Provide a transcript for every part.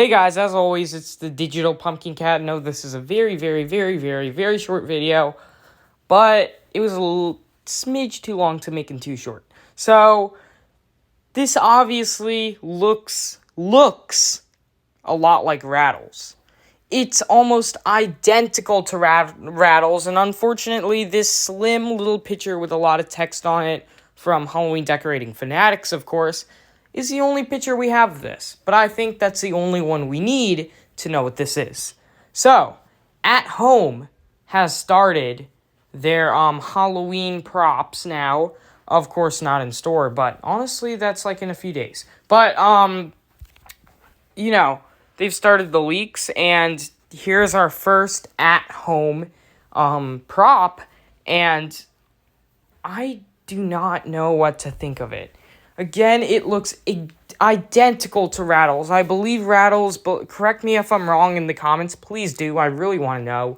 Hey guys, as always, it's the Digital Pumpkin Cat. No, this is a very, very, very, very, very short video, but it was a little smidge too long to make it too short. So, this obviously looks a lot like Rattles. It's almost identical to Rattles, and unfortunately, this slim little picture with a lot of text on it from Halloween Decorating Fanatics, of course, is the only picture we have of this. But I think that's the only one we need to know what this is. So, At Home has started their Halloween props now. Of course, not in store, but honestly, that's like in a few days. But, they've started the leaks, and here's our first At Home prop, and I do not know what to think of it. Again, it looks identical to Rattles. I believe Rattles, but correct me if I'm wrong in the comments, please do, I really want to know,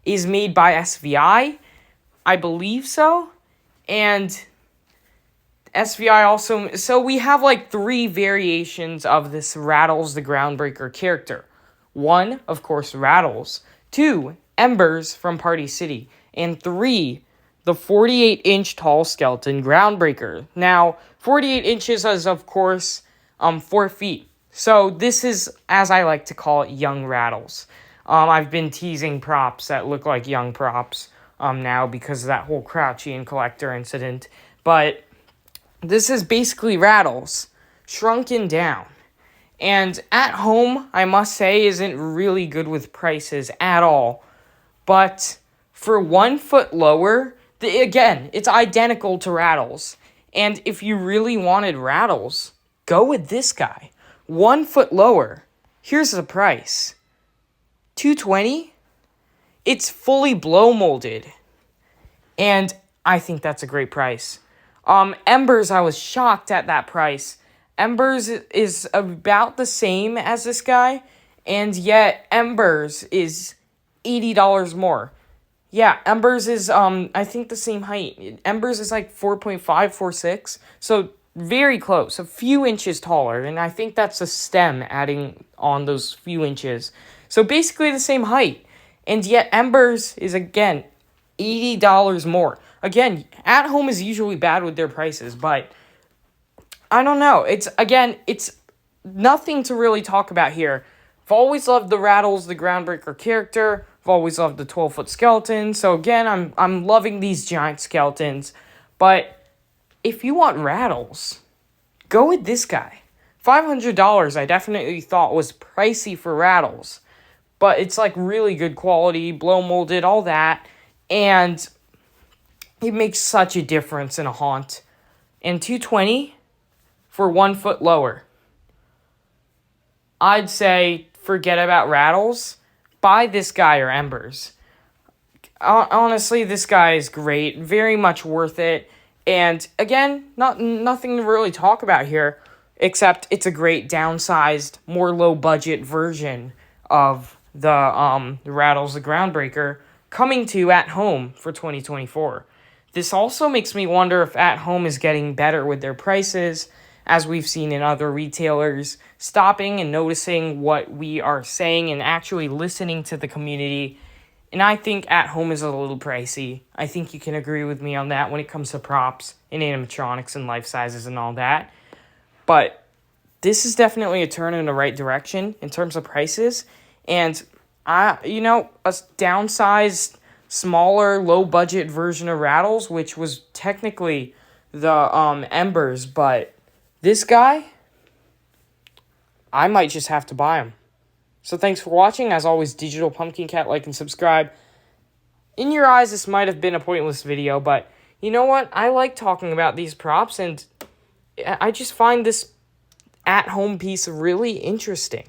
is made by SVI. I believe so. And SVI also, so we have like 3 variations of this Rattles the Groundbreaker character. 1, of course, Rattles. 2, Embers from Party City. And 3, the 48-inch tall skeleton Groundbreaker. Now, 48 inches is, of course, 4 feet. So this is, as I like to call it, young Rattles. I've been teasing props that look like young props now because of that whole Crouchian Collector incident. But this is basically Rattles, shrunken down. And At Home, I must say, isn't really good with prices at all. But for 1 foot lower, again, it's identical to Rattles. And if you really wanted Rattles, go with this guy. 1 foot lower. Here's the price. $220. It's fully blow molded. And I think that's a great price. Embers, I was shocked at that price. Embers is about the same as this guy, and yet Embers is $80 more. Yeah, Embers is, I think the same height. Embers is like 4.5, 4.6, so very close, a few inches taller, and I think that's a stem adding on those few inches. So basically the same height, and yet Embers is, again, $80 more. Again, At Home is usually bad with their prices, but I don't know. It's nothing to really talk about here. I've always loved the Rattles, the Groundbreaker character. I've always loved the 12-foot skeleton. So again, I'm loving these giant skeletons. But if you want Rattles, go with this guy. $500 I definitely thought was pricey for Rattles. But it's like really good quality, blow molded, all that. And it makes such a difference in a haunt. And $220 for 1 foot lower. I'd say forget about Rattles. Buy this guy or Embers. Honestly, this guy is great. Very much worth it. And again, nothing to really talk about here, except it's a great downsized, more low-budget version of the Rattles the Groundbreaker coming to At Home for 2024. This also makes me wonder if At Home is getting better with their prices, as we've seen in other retailers, stopping and noticing what we are saying and actually listening to the community. And I think At Home is a little pricey. I think you can agree with me on that when it comes to props and animatronics and life sizes and all that. But this is definitely a turn in the right direction in terms of prices. And, a downsized, smaller, low-budget version of Rattles, which was technically the Embers, but this guy, I might just have to buy him. So thanks for watching. As always, Digital Pumpkin Cat, like and subscribe. In your eyes, this might have been a pointless video, but you know what? I like talking about these props, and I just find this At Home piece really interesting.